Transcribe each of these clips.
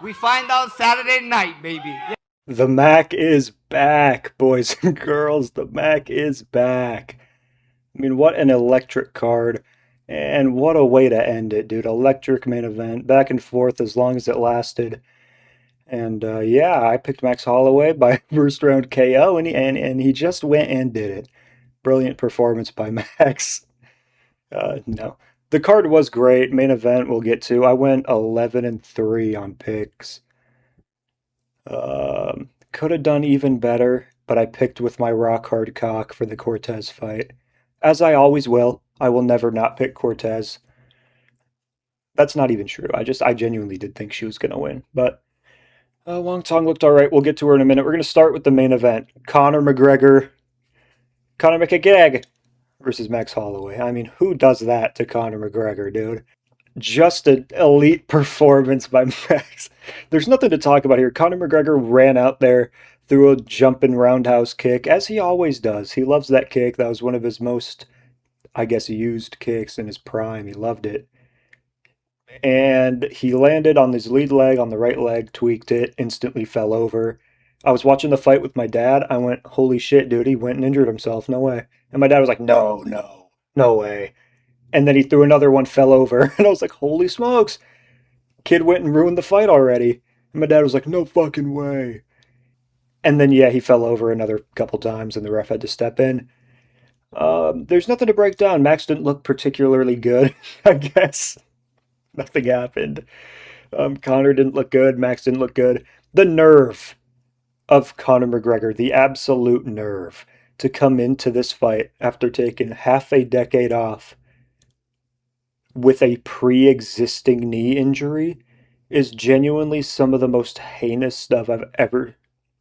We find out Saturday night, baby. The Mac is back, boys and girls. The Mac is back. I mean, what an electric card. And what a way to end it, dude. Electric main event, back and forth as long as it lasted. And yeah, I picked Max Holloway by first round KO, and he just went and did it. Brilliant performance by Max. No, the card was great. Main event we'll get to. I went 11-3 on picks. Could have done even better, but I picked with my rock hard cock for the Cortez fight. As I always will. I will never not pick Cortez. That's not even true. I genuinely did think she was going to win. But Wong Tong looked all right. We'll get to her in a minute. We're going to start with the main event. Conor McGregor versus Max Holloway. I mean, who does that to Conor McGregor, dude? Just an elite performance by Max. There's nothing to talk about here. Conor McGregor ran out there, threw a jumping roundhouse kick, as he always does. He loves that kick. That was one of his most, I guess, used kicks in his prime. He loved it. And he landed on his lead leg, on the right leg, tweaked it, instantly fell over. I was watching the fight with my dad. I went, holy shit, dude, he went and injured himself. No way. And my dad was like, no, no, no way. And then he threw another one, fell over. And I was like, holy smokes. Kid went and ruined the fight already. And my dad was like, no fucking way. And then, yeah, he fell over another couple times and the ref had to step in. There's nothing to break down. Max didn't look particularly good, I guess. Nothing happened. Conor didn't look good. Max didn't look good. The nerve of Conor McGregor, the absolute nerve to come into this fight after taking half a decade off with a pre-existing knee injury is genuinely some of the most heinous stuff I've ever,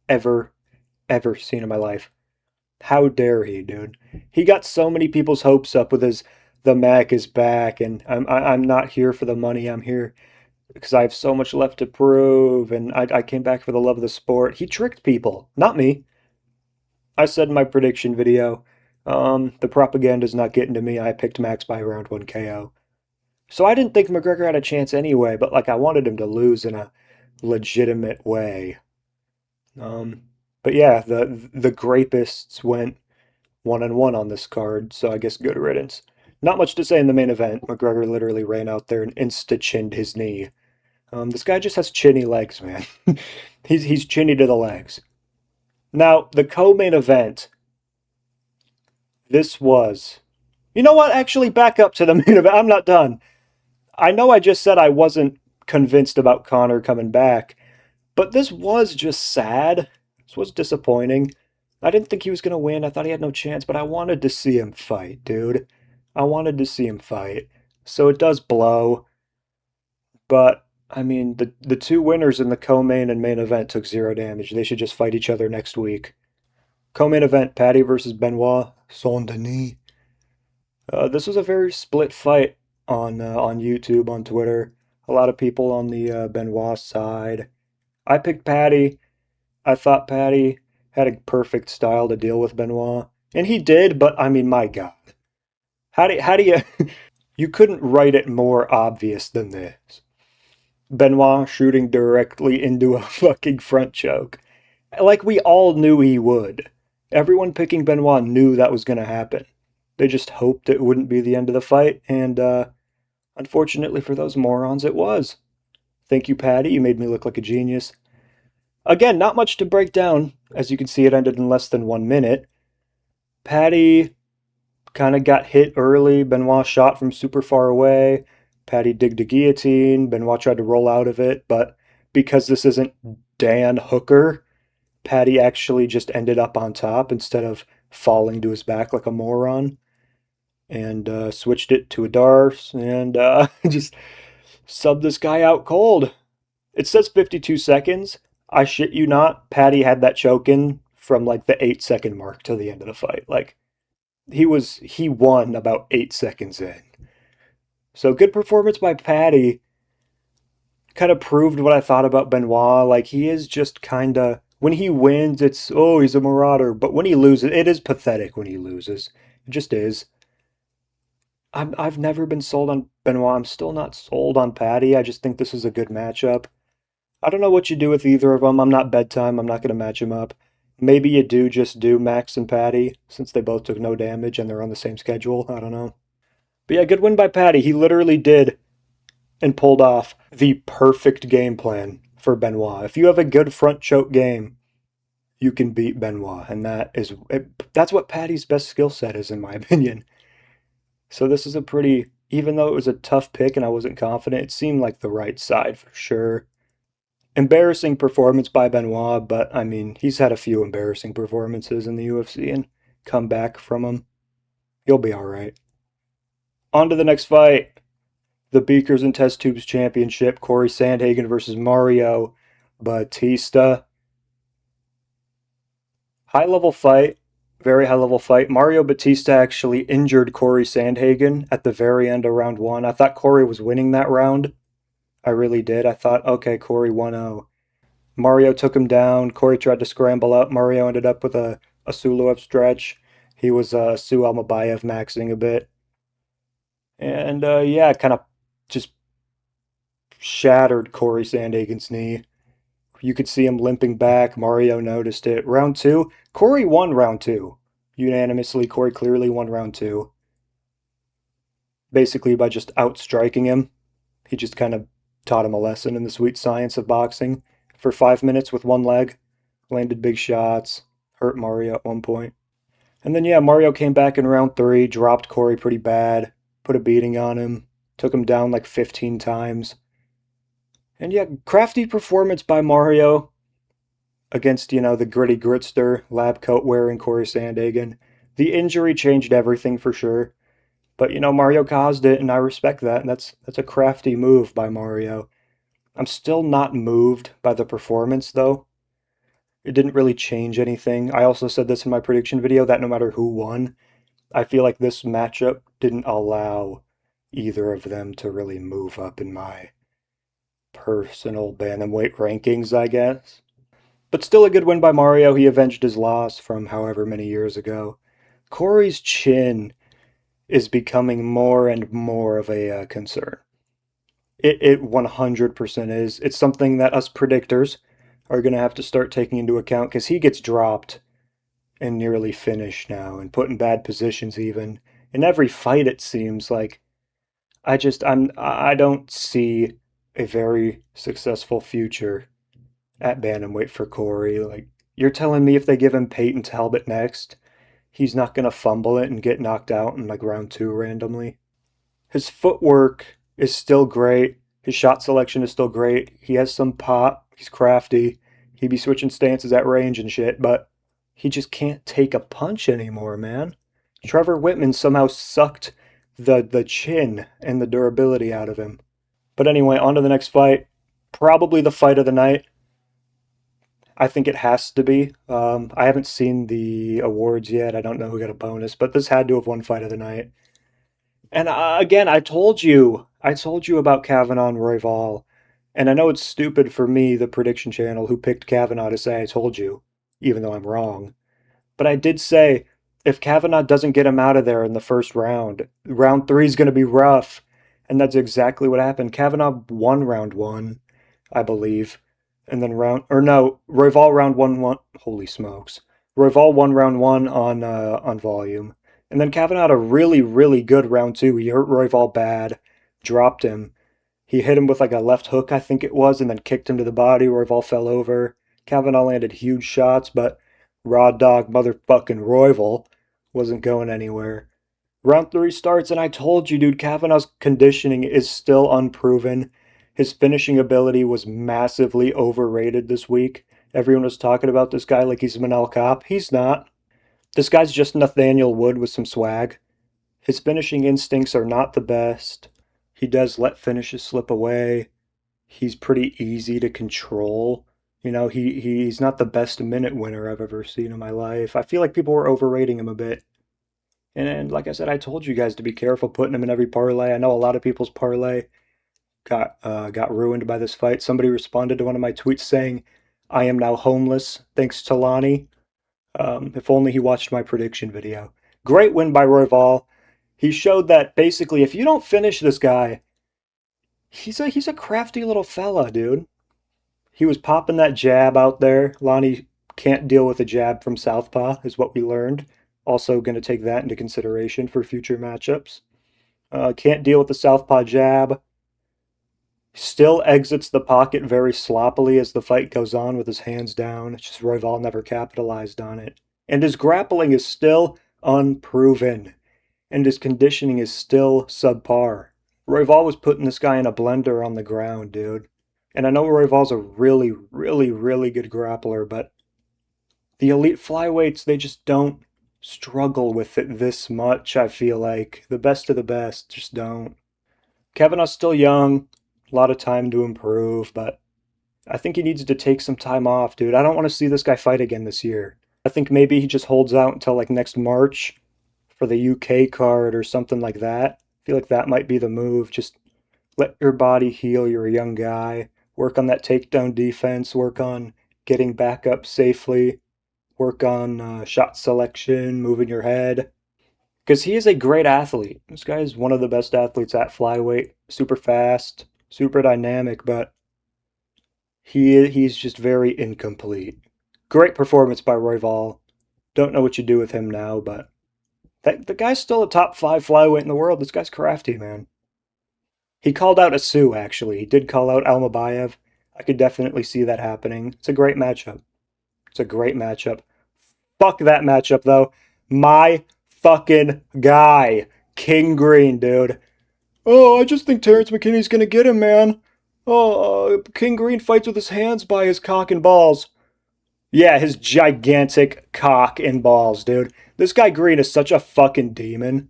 ever seen in my life. How dare he, dude? He got so many people's hopes up with his "the Mac is back" and I'm not here for the money. I'm here because I have so much left to prove, and I came back for the love of the sport. He tricked people, not me. I said in my prediction video, the propaganda's not getting to me. I picked Max by round one KO. So I didn't think McGregor had a chance anyway, but like I wanted him to lose in a legitimate way. Um, but yeah, the Grapists went 1-1 on this card, so I guess good riddance. Not much to say in the main event. McGregor literally ran out there and insta-chinned his knee. This guy just has chinny legs, man. He's chinny to the legs. Now, the co-main event, this was... You know what? Actually, back up to the main event. I'm not done. I know I just said I wasn't convinced about Conor coming back, but this was just sad. This was disappointing. I didn't think he was going to win. I thought he had no chance, but I wanted to see him fight, dude. I wanted to see him fight. So it does blow, but I mean, the two winners in the co-main and main event took zero damage. They should just fight each other next week. Co-main event, Paddy versus Benoit Saint-Denis. This was a very split fight on YouTube, on Twitter. A lot of people on the Benoit side. I picked Paddy. I thought Paddy had a perfect style to deal with Benoit, and he did. But I mean, my God, how do you you couldn't write it more obvious than this? Benoit shooting directly into a fucking front choke, like we all knew he would. Everyone picking Benoit knew that was going to happen. They just hoped it wouldn't be the end of the fight, and unfortunately for those morons, it was. Thank you, Paddy. You made me look like a genius. Again, not much to break down. As you can see, it ended in less than 1 minute. Paddy kind of got hit early. Benoit shot from super far away. Paddy digged a guillotine. Benoit tried to roll out of it, but because this isn't Dan Hooker, Paddy actually just ended up on top instead of falling to his back like a moron, and switched it to a Darce and just subbed this guy out cold. It says 52 seconds. I shit you not, Paddy had that choke in from like the 8 second mark to the end of the fight. Like he won about 8 seconds in. So good performance by Paddy. Kind of proved what I thought about Benoit. Like he is just kind of when he wins, it's oh he's a marauder, but when he loses, it is pathetic. When he loses, it just is. I've never been sold on Benoit. I'm still not sold on Paddy. I just think this is a good matchup. I don't know what you do with either of them. I'm not bedtime. I'm not going to match them up. Maybe you do just do Max and Patty since they both took no damage and they're on the same schedule. I don't know. But yeah, good win by Patty. He literally did and pulled off the perfect game plan for Benoit. If you have a good front choke game, you can beat Benoit, and that's what Patty's best skill set is, in my opinion. So this is a pretty, even though it was a tough pick and I wasn't confident, it seemed like the right side for sure. Embarrassing performance by Benoit, but I mean, he's had a few embarrassing performances in the UFC and come back from them. He'll be all right. On to the next fight. The Beakers and Test Tubes Championship. Corey Sandhagen versus Mario Batista. High level fight. Very high level fight. Mario Batista actually injured Corey Sandhagen at the very end of round one. I thought Corey was winning that round. I really did. I thought, okay, Corey 1-0. Mario took him down. Corey tried to scramble up. Mario ended up with a Suluev stretch. He was Su Almabayev maxing a bit. And yeah, kind of just shattered Corey Sandhagen's knee. You could see him limping back. Mario noticed it. Round two, Corey won round two. Unanimously, Corey clearly won round two. Basically by just outstriking him. He just kind of taught him a lesson in the sweet science of boxing for 5 minutes with one leg. Landed big shots. Hurt Mario at one point. And then, yeah, Mario came back in round three, dropped Corey pretty bad, put a beating on him, took him down like 15 times. And yeah, crafty performance by Mario against, the gritty gritster, lab coat wearing Corey Sandhagen. The injury changed everything for sure. But, Mario caused it, and I respect that. And that's a crafty move by Mario. I'm still not moved by the performance, though. It didn't really change anything. I also said this in my prediction video that no matter who won, I feel like this matchup didn't allow either of them to really move up in my personal bantamweight rankings, I guess. But still a good win by Mario. He avenged his loss from however many years ago. Corey's chin is becoming more and more of a concern. It 100% is. It's something that us predictors are going to have to start taking into account because he gets dropped and nearly finished now and put in bad positions even. In every fight, it seems like I don't see a very successful future at bantamweight for Corey. Like, you're telling me if they give him Peyton Talbot next, he's not going to fumble it and get knocked out in like round two randomly? His footwork is still great. His shot selection is still great. He has some pop. He's crafty. He'd be switching stances at range and shit, but he just can't take a punch anymore, man. Trevor Whitman somehow sucked the chin and the durability out of him. But anyway, on to the next fight. Probably the fight of the night. I think it has to be. I haven't seen the awards yet. I don't know who got a bonus, but this had to have won fight of the night. And again, I told you about Kavanaugh and Royval, and I know it's stupid for me, the prediction channel, who picked Kavanaugh to say I told you, even though I'm wrong. But I did say if Kavanaugh doesn't get him out of there in the first round, round three is going to be rough, and that's exactly what happened. Kavanaugh won round one, I believe, and then Royval round one. Holy smokes, Royval won round one on volume. And then Kavanaugh had a really, really good round two. He hurt Royval bad, dropped him. He hit him with like a left hook, I think it was, and then kicked him to the body. Royval fell over. Kavanaugh landed huge shots, but Raw Dog motherfucking Royval wasn't going anywhere. Round three starts, and I told you, dude, Kavanaugh's conditioning is still unproven. His finishing ability was massively overrated this week. Everyone was talking about this guy like he's Manel Kopp. He's not. This guy's just Nathaniel Wood with some swag. His finishing instincts are not the best. He does let finishes slip away. He's pretty easy to control. He's not the best minute winner I've ever seen in my life. I feel like people were overrating him a bit. And like I said, I told you guys to be careful putting him in every parlay. I know a lot of people's parlay got ruined by this fight. Somebody responded to one of my tweets saying, "I am now homeless thanks to Lonnie." If only he watched my prediction video. Great win by Royval. He showed that basically if you don't finish this guy, he's a crafty little fella, dude. He was popping that jab out there. Lonnie can't deal with a jab from southpaw, is what we learned. Also going to take that into consideration for future matchups. Can't deal with the southpaw jab. Still exits the pocket very sloppily as the fight goes on with his hands down. It's just Royval never capitalized on it. And his grappling is still unproven. And his conditioning is still subpar. Royval was putting this guy in a blender on the ground, dude. And I know Royval's a really, really, really good grappler, but the elite flyweights, they just don't struggle with it this much, I feel like. The best of the best just don't. Kavanagh's still young, a lot of time to improve, but I think he needs to take some time off, dude. I don't want to see this guy fight again this year. I think maybe he just holds out until like next March for the UK card or something like that. I feel like that might be the move. Just let your body heal. You're a young guy. Work on that takedown defense. Work on getting back up safely. Work on shot selection, moving your head. Because he is a great athlete. This guy is one of the best athletes at flyweight. Super fast, super dynamic, but he's just very incomplete. Great performance by Royval. Don't know what you do with him now, but the guy's still a top 5 flyweight in the world. This guy's crafty, man. He called out Asu, actually. He did call out Almabayev. I could definitely see that happening. It's a great matchup. It's a great matchup. Fuck that matchup, though. My fucking guy. King Green, dude. Oh, I just think Terrence McKinney's gonna get him, man. Oh, King Green fights with his hands by his cock and balls. Yeah, his gigantic cock and balls, dude. This guy Green is such a fucking demon.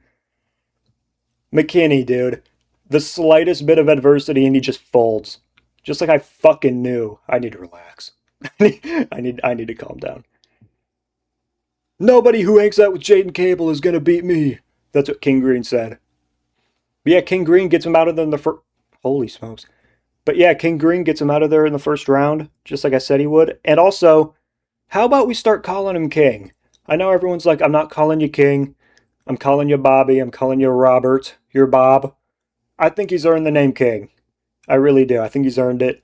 McKinney, dude. The slightest bit of adversity and he just folds. Just like I fucking knew. I need to relax. I need to calm down. Nobody who hangs out with Jaden Cable is gonna beat me. That's what King Green said. But yeah, King Green gets him out of there in the first... Holy smokes. But yeah, King Green gets him out of there in the first round, just like I said he would. And also, how about we start calling him King? I know everyone's like, I'm not calling you King. I'm calling you Bobby. I'm calling you Robert. You're Bob. I think he's earned the name King. I really do. I think he's earned it.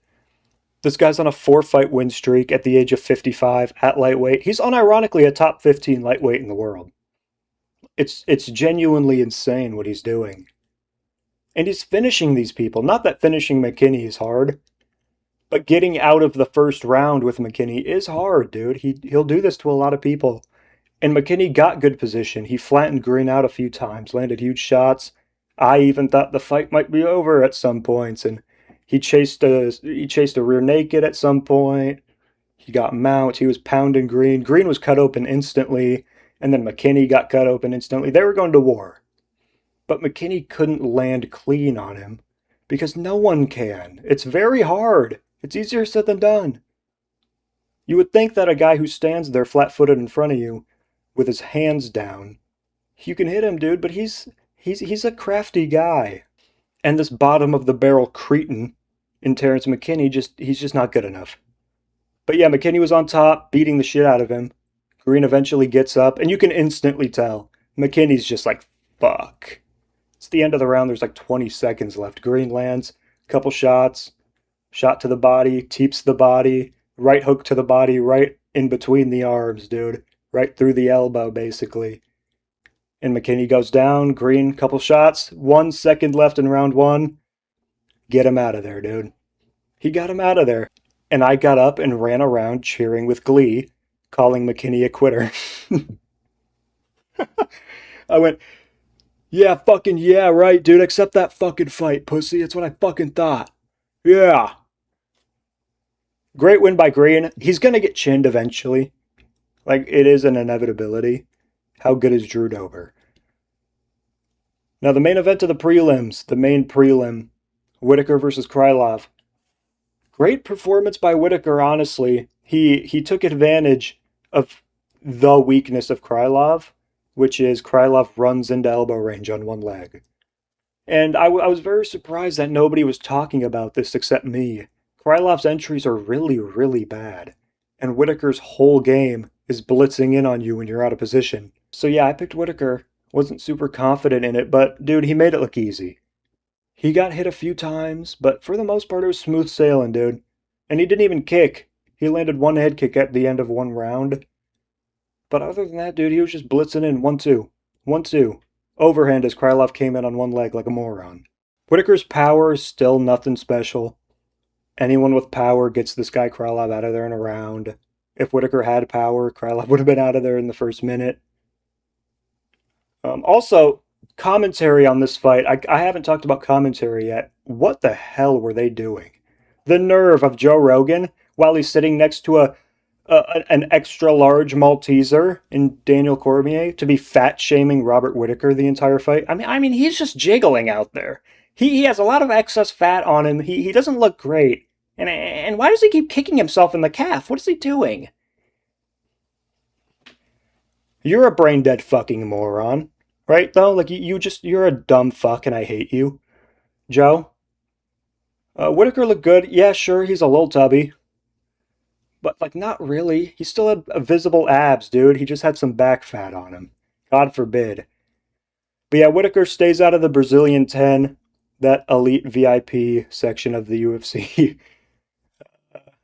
This guy's on a 4-fight win streak at the age of 55 at lightweight. He's unironically a top 15 lightweight in the world. It's genuinely insane what he's doing. And he's finishing these people. Not that finishing McKinney is hard, but getting out of the first round with McKinney is hard, dude. He'll do this to a lot of people. And McKinney got good position. He flattened Green out a few times, landed huge shots. I even thought the fight might be over at some points, and he chased a rear naked at some point. He got mount. He was pounding Green. Green was cut open instantly, and then McKinney got cut open instantly. They were going to war. But McKinney couldn't land clean on him because no one can. It's very hard. It's easier said than done. You would think that a guy who stands there flat-footed in front of you with his hands down, you can hit him, dude, but he's a crafty guy. And this bottom-of-the-barrel cretin in Terrence McKinney, he's just not good enough. But yeah, McKinney was on top, beating the shit out of him. Green eventually gets up, and you can instantly tell. McKinney's just like, fuck. It's the end of the round, there's like 20 seconds left. Green lands, couple shots, shot to the body, teeps the body, right hook to the body, right in between the arms, dude. Right through the elbow, basically. And McKinney goes down, Green, couple shots, 1 second left in round 1. Get him out of there, dude. He got him out of there. And I got up and ran around cheering with glee, calling McKinney a quitter. I went, yeah, fucking yeah, right, dude, accept that fucking fight, pussy. That's what I fucking thought. Yeah. Great win by Green. He's gonna get chinned eventually. Like, it is an inevitability. How good is Drew Dober? Now, the main event of the prelims, the main prelim, Whitaker versus Krylov. Great performance by Whitaker, honestly. He took advantage of the weakness of Krylov, which is Krylov runs into elbow range on one leg. And I was very surprised that nobody was talking about this except me. Krylov's entries are really, really bad. And Whitaker's whole game is blitzing in on you when you're out of position. So yeah, I picked Whitaker. Wasn't super confident in it, but dude, he made it look easy. He got hit a few times, but for the most part it was smooth sailing, dude. And he didn't even kick. He landed one head kick at the end of one round. But other than that, dude, he was just blitzing in 1-2. 1-2. Overhand as Krylov came in on one leg like a moron. Whitaker's power is still nothing special. Anyone with power gets this guy Krylov out of there in a round. If Whitaker had power, Krylov would have been out of there in the first minute. Also, commentary on this fight. I haven't talked about commentary yet. What the hell were they doing? The nerve of Joe Rogan while he's sitting next to an extra large Malteser in Daniel Cormier to be fat shaming Robert Whitaker the entire fight. I mean, he's just jiggling out there. He has a lot of excess fat on him. He doesn't look great. And why does he keep kicking himself in the calf? What is he doing? You're a brain dead fucking moron, right? Though, like you're a dumb fuck, and I hate you, Joe. Whitaker looked good. Yeah, sure, he's a little tubby. But, like, not really. He still had visible abs, dude. He just had some back fat on him. God forbid. But yeah, Whitaker stays out of the Brazilian 10, that elite VIP section of the UFC.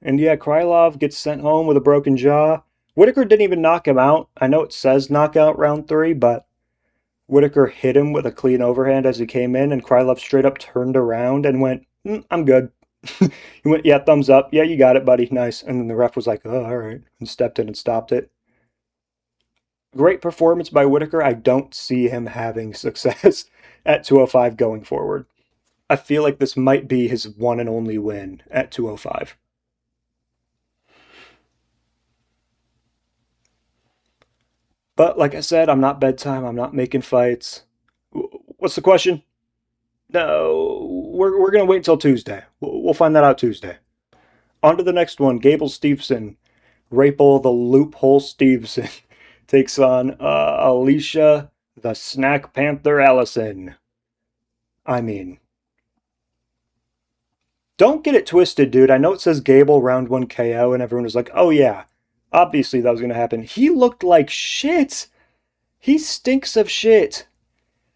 And yeah, Krylov gets sent home with a broken jaw. Whitaker didn't even knock him out. I know it says knockout round 3, but Whitaker hit him with a clean overhand as he came in, and Krylov straight up turned around and went, I'm good. He went, yeah, thumbs up. Yeah, you got it, buddy. Nice. And then the ref was like, oh, all right. And stepped in and stopped it. Great performance by Whitaker. I don't see him having success at 205 going forward. I feel like this might be his one and only win at 205. But like I said, I'm not bedtime. I'm not making fights. What's the question? No, we're going to wait until Tuesday. We'll find that out Tuesday. On to the next one. Gable Steveson. Rapel the Loophole Steveson takes on Alicia the Snack Panther Ellison. I mean, don't get it twisted, dude. I know it says Gable round 1 KO, and everyone was like, oh yeah, obviously that was going to happen. He looked like shit. He stinks of shit.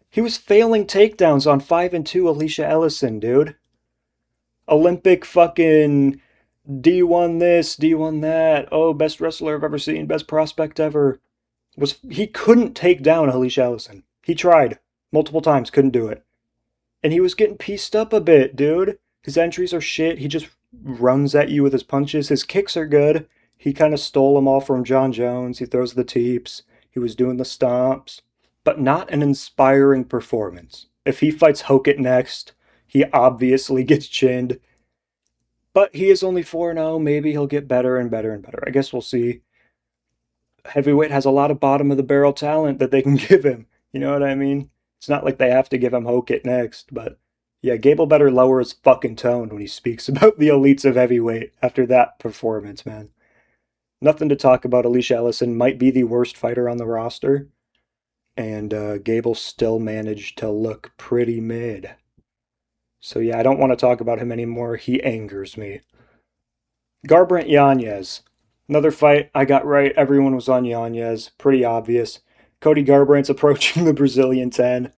He was failing takedowns on 5-2 Alicia Ellison, dude. Olympic fucking D1 this, D1 that. Oh, best wrestler I've ever seen, best prospect ever. He couldn't take down Alicia Ellison. He tried multiple times, couldn't do it. And he was getting pieced up a bit, dude. His entries are shit. He just runs at you with his punches. His kicks are good. He kind of stole them all from John Jones. He throws the teeps. He was doing the stomps. But not an inspiring performance. If he fights Hokett next, he obviously gets chinned. But he is only 4-0. Maybe he'll get better and better and better. I guess we'll see. Heavyweight has a lot of bottom of the barrel talent that they can give him. You know what I mean? It's not like they have to give him Hokett next, but yeah, Gable better lower his fucking tone when he speaks about the elites of heavyweight after that performance, man. Nothing to talk about. Alicia Ellison might be the worst fighter on the roster, and Gable still managed to look pretty mid. So yeah, I don't want to talk about him anymore. He angers me. Garbrandt Yanez. Another fight I got right. Everyone was on Yanez. Pretty obvious. Cody Garbrandt's approaching the Brazilian 10.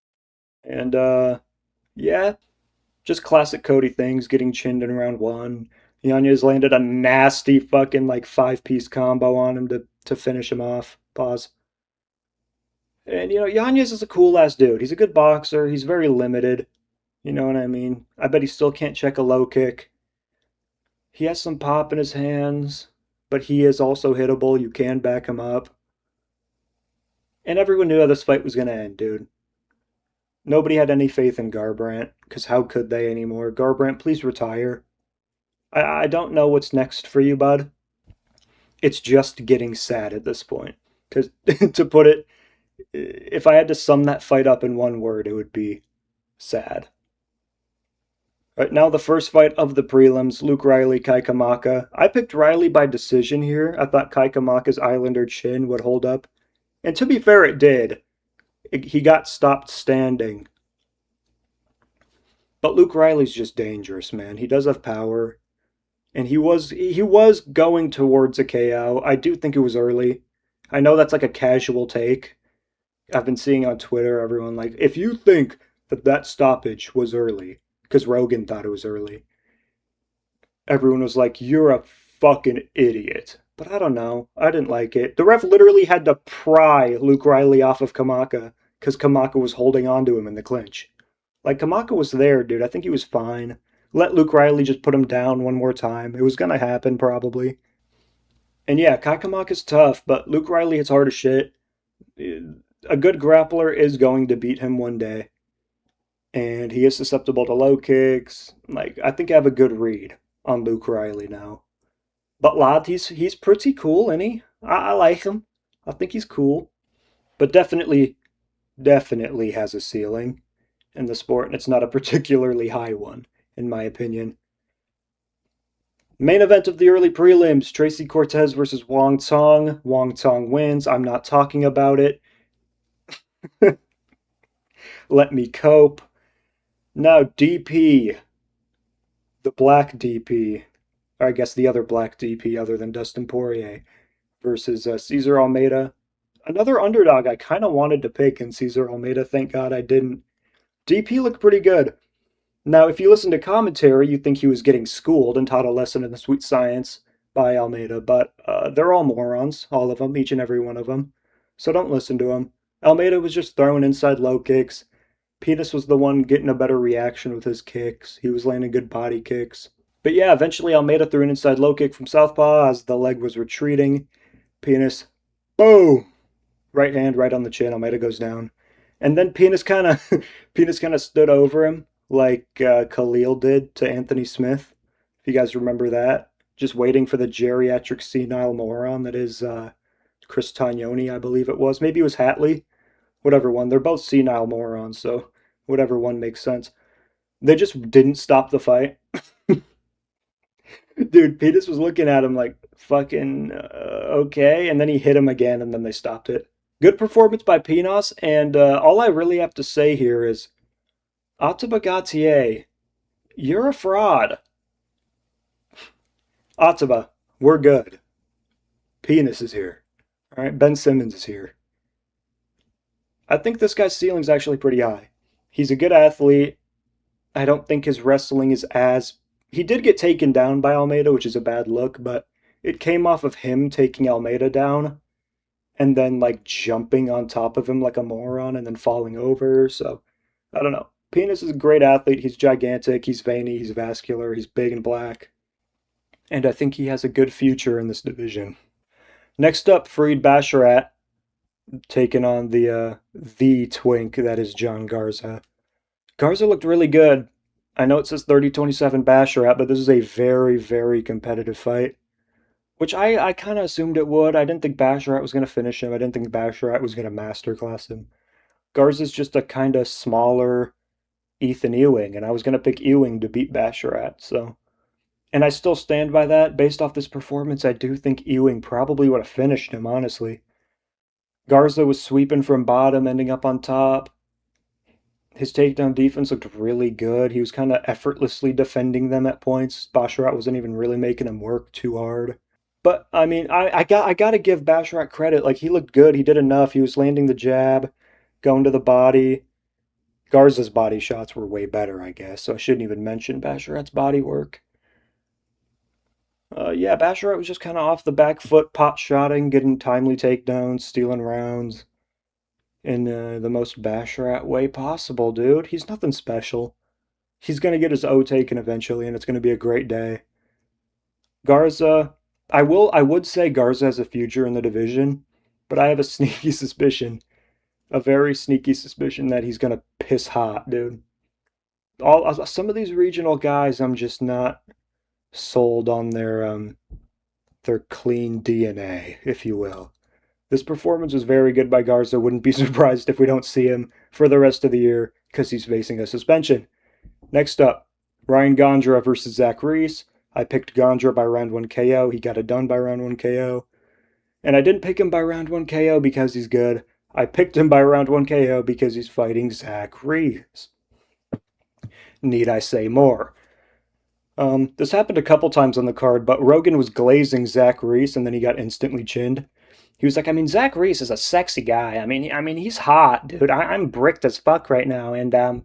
And, yeah, just classic Cody things, getting chinned in round 1. Yanez landed a nasty fucking, like, 5-piece combo on him to finish him off. Pause. And, you know, Yanez is a cool-ass dude. He's a good boxer. He's very limited. You know what I mean? I bet he still can't check a low kick. He has some pop in his hands, but he is also hittable. You can back him up. And everyone knew how this fight was going to end, dude. Nobody had any faith in Garbrandt, because how could they anymore? Garbrandt, please retire. I don't know what's next for you, bud. It's just getting sad at this point. Because, to put it, if I had to sum that fight up in one word, it would be sad. Right now, the first fight of the prelims, Luke Riley, Kai Kamaka. I picked Riley by decision here. I thought Kai Kamaka's Islander chin would hold up. And to be fair, it did. He got stopped standing. But Luke Riley's just dangerous, man. He does have power. And he was going towards a KO. I do think it was early. I know that's like a casual take. I've been seeing on Twitter, everyone like, if you think that stoppage was early, because Rogan thought it was early. Everyone was like, "You're a fucking idiot." But I don't know. I didn't like it. The ref literally had to pry Luke Riley off of Kamaka because Kamaka was holding on to him in the clinch. Like, Kamaka was there, dude. I think he was fine. Let Luke Riley just put him down one more time. It was going to happen, probably. And yeah, Kai Kamaka's tough, but Luke Riley hits hard as shit. A good grappler is going to beat him one day. And he is susceptible to low kicks. Like, I think I have a good read on Luke Riley now. But lad, he's pretty cool, isn't he? I like him. I think he's cool. But definitely has a ceiling in the sport, and it's not a particularly high one, in my opinion. Main event of the early prelims, Tracy Cortez versus Wong Tong. Wong Tong wins. I'm not talking about it. Let me cope. Now, DP, the black DP, or I guess the other black DP other than Dustin Poirier, versus Cesar Almeida. Another underdog I kind of wanted to pick in Cesar Almeida. Thank God I didn't. DP looked pretty good. Now, if you listen to commentary, you'd think he was getting schooled and taught a lesson in the sweet science by Almeida, but they're all morons, all of them, each and every one of them. So don't listen to him. Almeida was just throwing inside low kicks. Penis was the one getting a better reaction with his kicks. He was landing good body kicks. But yeah, eventually Almeida threw an inside low kick from southpaw as the leg was retreating. Penis, boom! Right hand, right on the chin. Almeida goes down. And then Penis kind of Penis kind of stood over him like Khalil did to Anthony Smith. If you guys remember that, just waiting for the geriatric senile moron that is Chris Tognoni, I believe it was. Maybe it was Hatley. Whatever one. They're both senile morons, so whatever one makes sense. They just didn't stop the fight. Dude, Penis was looking at him like, fucking okay. And then he hit him again, and then they stopped it. Good performance by Pinos, and all I really have to say here is Ottaba Gautier, you're a fraud. Ottaba, we're good. Penis is here. All right, Ben Simmons is here. I think this guy's ceiling's actually pretty high. He's a good athlete. I don't think his wrestling is as. He did get taken down by Almeida, which is a bad look, but it came off of him taking Almeida down and then like jumping on top of him like a moron and then falling over. So I don't know. Penis is a great athlete. He's gigantic. He's veiny. He's vascular. He's big and black. And I think he has a good future in this division. Next up, Fareed Basharat taking on the twink that is John Garza. Garza looked really good. I know it says 30-27 Basharat, but this is a very, very competitive fight. Which I kind of assumed it would. I didn't think Basharat was going to finish him. I didn't think Basharat was going to masterclass him. Garza's just a kind of smaller Ethan Ewing, and I was going to pick Ewing to beat Basharat, so. And I still stand by that. Based off this performance, I do think Ewing probably would have finished him, honestly. Garza was sweeping from bottom, ending up on top. His takedown defense looked really good. He was kind of effortlessly defending them at points. Basharat wasn't even really making him work too hard. But I mean, I got to give Basharat credit. Like, he looked good. He did enough. He was landing the jab, going to the body. Garza's body shots were way better, I guess. So I shouldn't even mention Basharat's body work. Yeah, Basharat was just kind of off the back foot, pot shotting, getting timely takedowns, stealing rounds in the most Basharat way possible, dude. He's nothing special. He's gonna get his O taken eventually, and it's gonna be a great day. Garza, I would say Garza has a future in the division, but I have a sneaky suspicion, a very sneaky suspicion that he's gonna piss hot, dude. Some of these regional guys, I'm just not sold on their clean DNA, if you will. This performance was very good by Garza. Wouldn't be surprised if we don't see him for the rest of the year because he's facing a suspension. Next up, Ryan Gondra versus Zach Reese. I picked Gondra by round 1 KO. He got it done by round 1 KO. And I didn't pick him by round 1 KO because he's good. I picked him by round 1 KO because he's fighting Zach Reese. Need I say more? This happened a couple times on the card, but Rogan was glazing Zach Reese and then he got instantly chinned. He was like, I mean, Zach Reese is a sexy guy. I mean, he's hot, dude. I'm bricked as fuck right now, and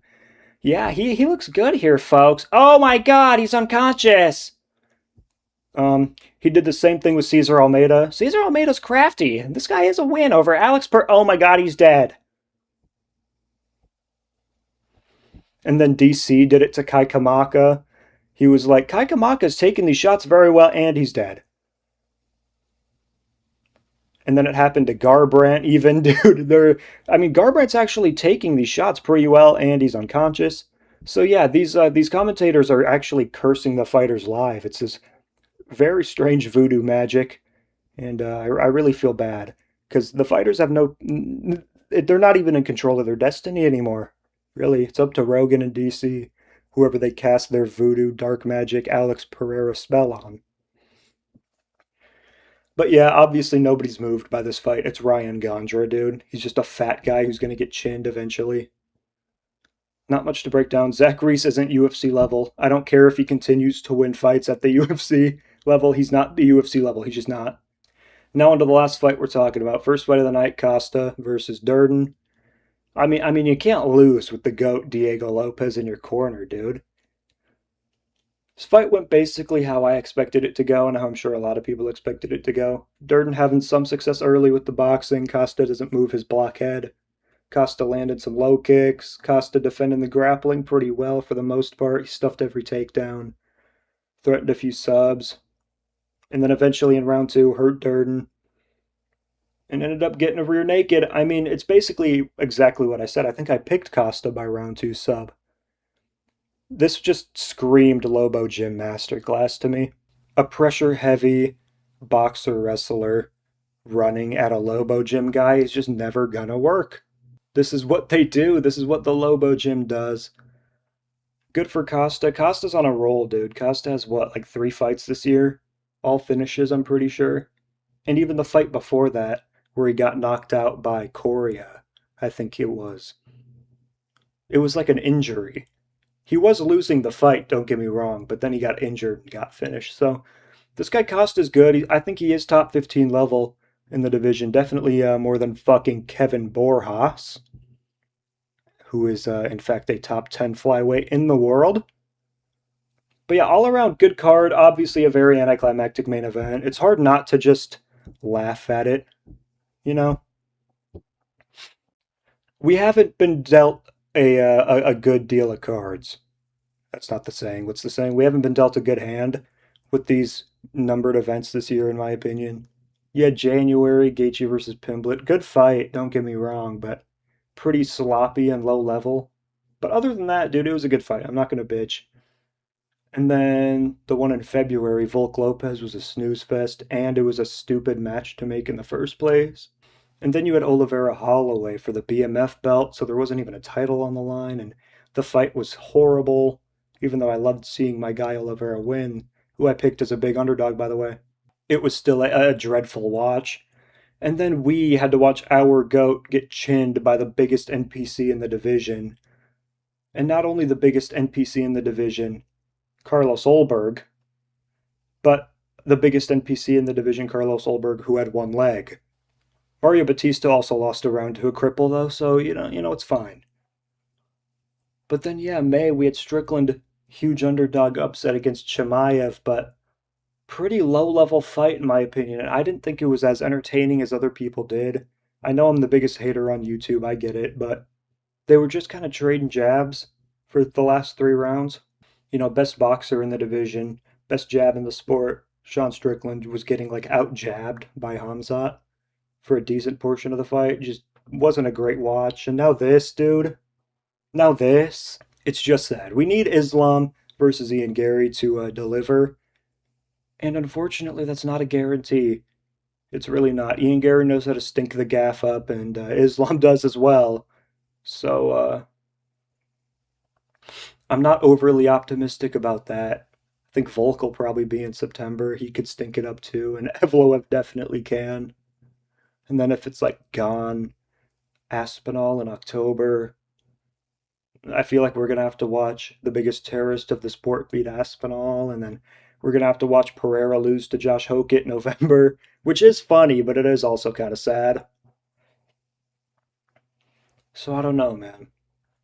yeah, he looks good here, folks. Oh my God, he's unconscious. He did the same thing with Cesar Almeida. Cesar Almeida's crafty. This guy has a win over Alex Per. Oh my God, he's dead. And then DC did it to Kai Kamaka. He was like, Kai Kamaka's taking these shots very well, and he's dead. And then it happened to Garbrandt, even, dude. I mean, Garbrandt's actually taking these shots pretty well, and he's unconscious. So yeah, these commentators are actually cursing the fighters live. It's this very strange voodoo magic, and I really feel bad because the fighters have no, they're not even in control of their destiny anymore. Really, it's up to Rogan and DC, whoever they cast their voodoo dark magic Alex Pereira spell on. But yeah, obviously nobody's moved by this fight. It's Ryan Gondra, dude. He's just a fat guy who's gonna get chinned eventually. Not much to break down. Zach Reese isn't UFC level. I don't care if he continues to win fights at the UFC level. He's not the UFC level. He's just not. Now on to the last fight we're talking about. First fight of the night, Costa versus Durden. I mean, you can't lose with the GOAT Diego Lopez in your corner, dude. This fight went basically how I expected it to go, and how I'm sure a lot of people expected it to go. Durden having some success early with the boxing. Costa doesn't move his blockhead. Costa landed some low kicks. Costa defending the grappling pretty well for the most part. He stuffed every takedown. Threatened a few subs. And then eventually in round two, hurt Durden. And ended up getting a rear naked. I mean, it's basically exactly what I said. I think I picked Costa by round two sub. This just screamed Lobo Gym Masterclass to me. A pressure heavy boxer wrestler running at a Lobo Gym guy is just never gonna work. This is what they do. This is what the Lobo Gym does. Good for Costa. Costa's on a roll, dude. Costa has what, like 3 fights this year? All finishes, I'm pretty sure. And even the fight before that, where he got knocked out by Coria, I think it was. It was like an injury. He was losing the fight, don't get me wrong, but then he got injured and got finished. So this guy Costa's good. I think he is top 15 level in the division. Definitely more than fucking Kevin Borjas, who is in fact a top 10 flyweight in the world. But yeah, all around good card. Obviously a very anticlimactic main event. It's hard not to just laugh at it, you know? We haven't been dealt a good deal of cards. That's not the saying. What's the saying? We haven't been dealt a good hand with these numbered events this year, in my opinion. Yeah, January, Gaethje versus Pimblett. Good fight, don't get me wrong, but pretty sloppy and low level. But other than that, dude, it was a good fight. I'm not going to bitch. And then the one in February, Volk Lopez, was a snooze fest, and it was a stupid match to make in the first place. And then you had Oliveira Holloway for the BMF belt, so there wasn't even a title on the line, and the fight was horrible, even though I loved seeing my guy Oliveira win, who I picked as a big underdog, by the way. It was still a dreadful watch. And then we had to watch our GOAT get chinned by the biggest NPC in the division. And not only the biggest NPC in the division, Carlos Olberg, but the biggest NPC in the division, Carlos Olberg, who had one leg. Mario Batista also lost a round to a cripple, though, so you know it's fine. But then, yeah, May, we had Strickland, huge underdog upset against Chimaev, but pretty low-level fight, in my opinion. And I didn't think it was as entertaining as other people did. I know I'm the biggest hater on YouTube, I get it, but they were just kind of trading jabs for the last 3 rounds. You know, best boxer in the division, best jab in the sport. Sean Strickland was getting like out jabbed by Hamzat for a decent portion of the fight. Just wasn't a great watch. And now this, dude. Now this. It's just sad. We need Islam versus Ian Gary to deliver. And unfortunately, that's not a guarantee. It's really not. Ian Gary knows how to stink the gaff up, and Islam does as well. So I'm not overly optimistic about that. I think Volk will probably be in September. He could stink it up too, and Evloev definitely can. And then if it's like Gone, Aspinall in October, I feel like we're gonna have to watch the biggest terrorist of the sport beat Aspinall, and then we're gonna have to watch Pereira lose to Josh Hokett in November, which is funny, but it is also kind of sad. So I don't know, man.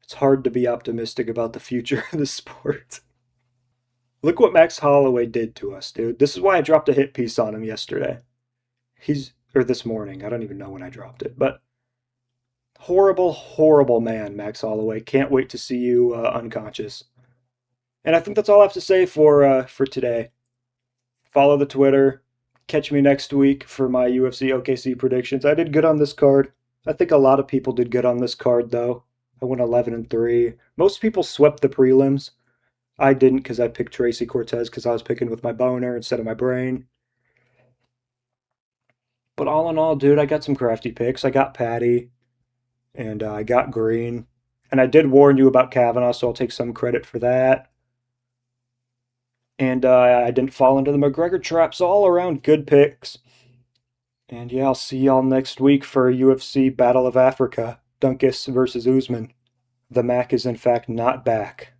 It's hard to be optimistic about the future of the sport. Look what Max Holloway did to us, dude. This is why I dropped a hit piece on him yesterday. Or this morning. I don't even know when I dropped it. But horrible, horrible man, Max Holloway. Can't wait to see you unconscious. And I think that's all I have to say for today. Follow the Twitter. Catch me next week for my UFC OKC predictions. I did good on this card. I think a lot of people did good on this card, though. I went 11-3. Most people swept the prelims. I didn't because I picked Tracy Cortez because I was picking with my boner instead of my brain. But all in all, dude, I got some crafty picks. I got Patty, and I got Green. And I did warn you about Kavanaugh, so I'll take some credit for that. And I didn't fall into the McGregor traps. All around good picks. And yeah, I'll see y'all next week for UFC Battle of Africa. Dunkus versus Usman. The Mac is in fact not back.